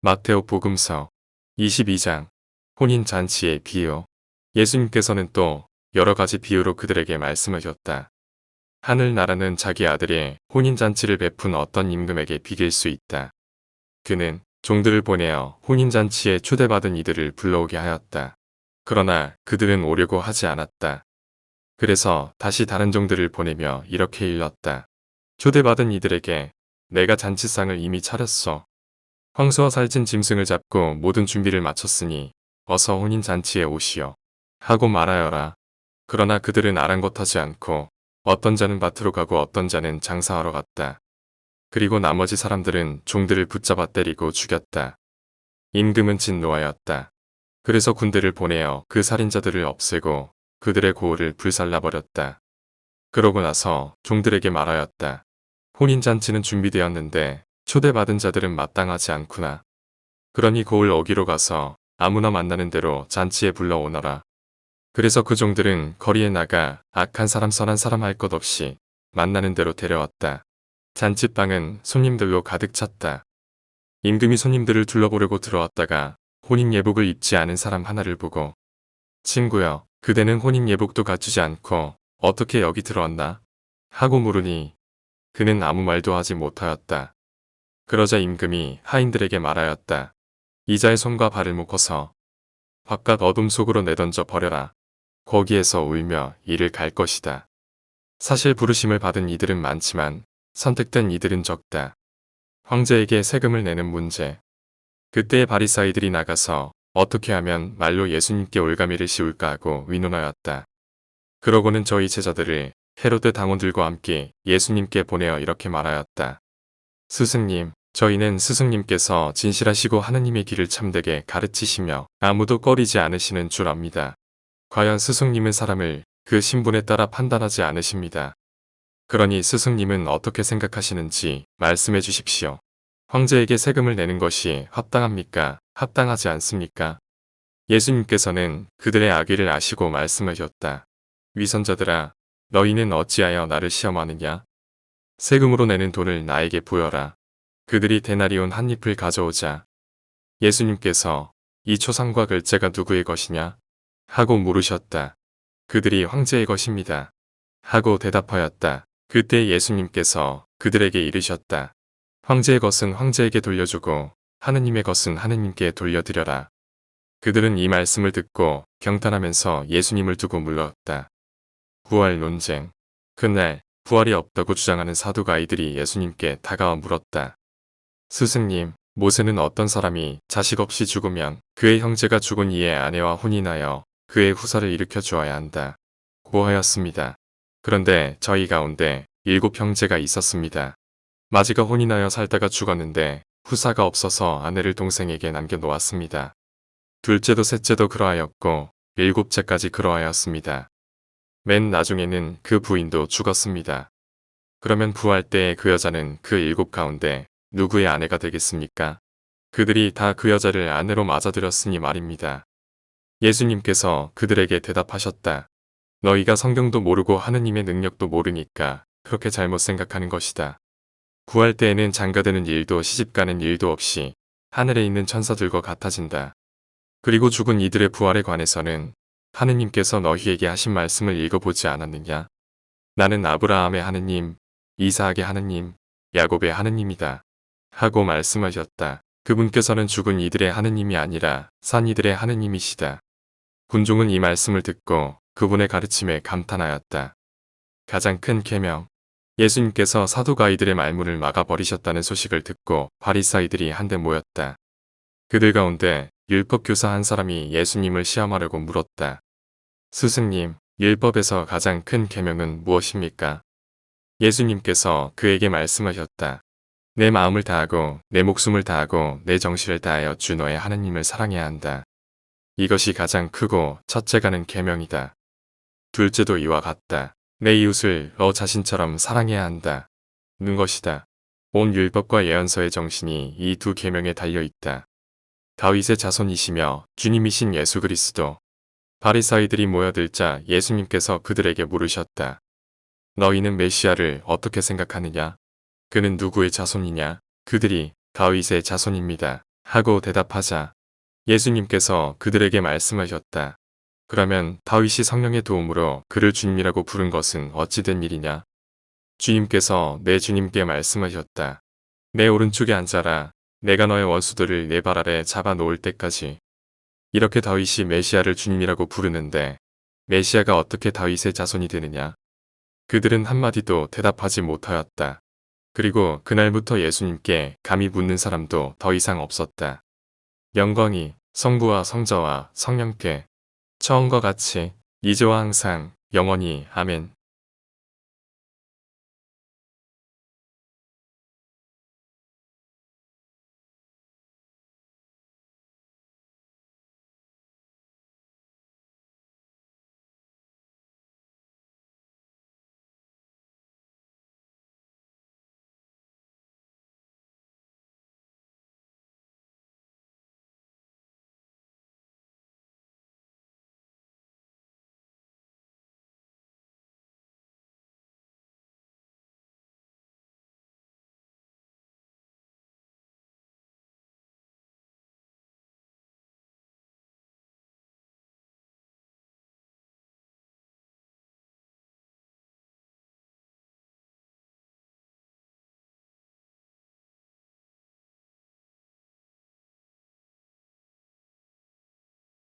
마테오 복음서 22장 혼인잔치의 비유. 예수님께서는 또 여러 가지 비유로 그들에게 말씀하셨다. 하늘나라는 자기 아들의 혼인잔치를 베푼 어떤 임금에게 비길 수 있다. 그는 종들을 보내어 혼인잔치에 초대받은 이들을 불러오게 하였다. 그러나 그들은 오려고 하지 않았다. 그래서 다시 다른 종들을 보내며 이렇게 일렀다. 초대받은 이들에게 내가 잔치상을 이미 차렸소. 황소와 살찐 짐승을 잡고 모든 준비를 마쳤으니 어서 혼인잔치에 오시오. 하고 말하여라. 그러나 그들은 아랑곳하지 않고 어떤 자는 밭으로 가고 어떤 자는 장사하러 갔다. 그리고 나머지 사람들은 종들을 붙잡아 때리고 죽였다. 임금은 진노하였다. 그래서 군대를 보내어 그 살인자들을 없애고 그들의 고을을 불살라버렸다. 그러고 나서 종들에게 말하였다. 혼인잔치는 준비되었는데 초대받은 자들은 마땅하지 않구나. 그러니 고을 어기로 가서 아무나 만나는 대로 잔치에 불러오너라. 그래서 그 종들은 거리에 나가 악한 사람 선한 사람 할 것 없이 만나는 대로 데려왔다. 잔치방은 손님들로 가득 찼다. 임금이 손님들을 둘러보려고 들어왔다가 혼인 예복을 입지 않은 사람 하나를 보고 친구여, 그대는 혼인 예복도 갖추지 않고 어떻게 여기 들어왔나? 하고 물으니 그는 아무 말도 하지 못하였다. 그러자 임금이 하인들에게 말하였다. 이자의 손과 발을 묶어서 바깥 어둠 속으로 내던져 버려라. 거기에서 울며 이를 갈 것이다. 사실 부르심을 받은 이들은 많지만 선택된 이들은 적다. 황제에게 세금을 내는 문제. 그때의 바리사이들이 나가서 어떻게 하면 말로 예수님께 올가미를 씌울까 하고 의논하였다. 그러고는 저희 제자들을 헤롯의 당원들과 함께 예수님께 보내어 이렇게 말하였다. 스승님, 저희는 스승님께서 진실하시고 하느님의 길을 참되게 가르치시며 아무도 꺼리지 않으시는 줄 압니다. 과연 스승님은 사람을 그 신분에 따라 판단하지 않으십니다. 그러니 스승님은 어떻게 생각하시는지 말씀해 주십시오. 황제에게 세금을 내는 것이 합당합니까? 합당하지 않습니까? 예수님께서는 그들의 악의를 아시고 말씀하셨다. 위선자들아, 너희는 어찌하여 나를 시험하느냐? 세금으로 내는 돈을 나에게 보여라. 그들이 데나리온 한 잎을 가져오자 예수님께서 이 초상과 글자가 누구의 것이냐? 하고 물으셨다. 그들이 황제의 것입니다. 하고 대답하였다. 그때 예수님께서 그들에게 이르셨다. 황제의 것은 황제에게 돌려주고 하느님의 것은 하느님께 돌려드려라. 그들은 이 말씀을 듣고 경탄하면서 예수님을 두고 물렀다. 부활 논쟁. 그날 부활이 없다고 주장하는 사두가이들이 예수님께 다가와 물었다. 스승님, 모세는 어떤 사람이 자식 없이 죽으면 그의 형제가 죽은 이의 아내와 혼인하여 그의 후사를 일으켜 주어야 한다. 고 하였습니다. 그런데 저희 가운데 7 형제가 있었습니다. 마지가 혼인하여 살다가 죽었는데 후사가 없어서 아내를 동생에게 남겨놓았습니다. 둘째도 셋째도 그러하였고 7째까지 그러하였습니다. 맨 나중에는 그 부인도 죽었습니다. 그러면 부활 때에 그 여자는 그 7 가운데 누구의 아내가 되겠습니까? 그들이 다 그 여자를 아내로 맞아들였으니 말입니다. 예수님께서 그들에게 대답하셨다. 너희가 성경도 모르고 하느님의 능력도 모르니까 그렇게 잘못 생각하는 것이다. 부활 때에는 장가드는 일도 시집가는 일도 없이 하늘에 있는 천사들과 같아진다. 그리고 죽은 이들의 부활에 관해서는 하느님께서 너희에게 하신 말씀을 읽어보지 않았느냐? 나는 아브라함의 하느님, 이삭의 하느님, 야곱의 하느님이다. 하고 말씀하셨다. 그분께서는 죽은 이들의 하느님이 아니라 산 이들의 하느님이시다. 군종은 이 말씀을 듣고 그분의 가르침에 감탄하였다. 가장 큰 계명. 예수님께서 사두가이들의 말문을 막아버리셨다는 소식을 듣고 바리사이들이 한데 모였다. 그들 가운데 율법교사 한 사람이 예수님을 시험하려고 물었다. 스승님, 율법에서 가장 큰 계명은 무엇입니까? 예수님께서 그에게 말씀하셨다. 내 마음을 다하고 내 목숨을 다하고 내 정신을 다하여 주 너의 하느님을 사랑해야 한다. 이것이 가장 크고 첫째가는 계명이다. 둘째도 이와 같다. 내 이웃을 너 자신처럼 사랑해야 한다. 는 것이다. 온 율법과 예언서의 정신이 이 2 계명에 달려있다. 다윗의 자손이시며 주님이신 예수 그리스도. 바리사이들이 모여들자 예수님께서 그들에게 물으셨다. 너희는 메시아를 어떻게 생각하느냐? 그는 누구의 자손이냐? 그들이 다윗의 자손입니다. 하고 대답하자 예수님께서 그들에게 말씀하셨다. 그러면 다윗이 성령의 도움으로 그를 주님이라고 부른 것은 어찌 된 일이냐? 주님께서 내 주님께 말씀하셨다. 내 오른쪽에 앉아라. 내가 너의 원수들을 내 발 아래 잡아 놓을 때까지. 이렇게 다윗이 메시아를 주님이라고 부르는데 메시아가 어떻게 다윗의 자손이 되느냐? 그들은 한마디도 대답하지 못하였다. 그리고 그날부터 예수님께 감히 묻는 사람도 더 이상 없었다. 영광이 성부와 성자와 성령께 처음과 같이 이제와 항상 영원히 아멘.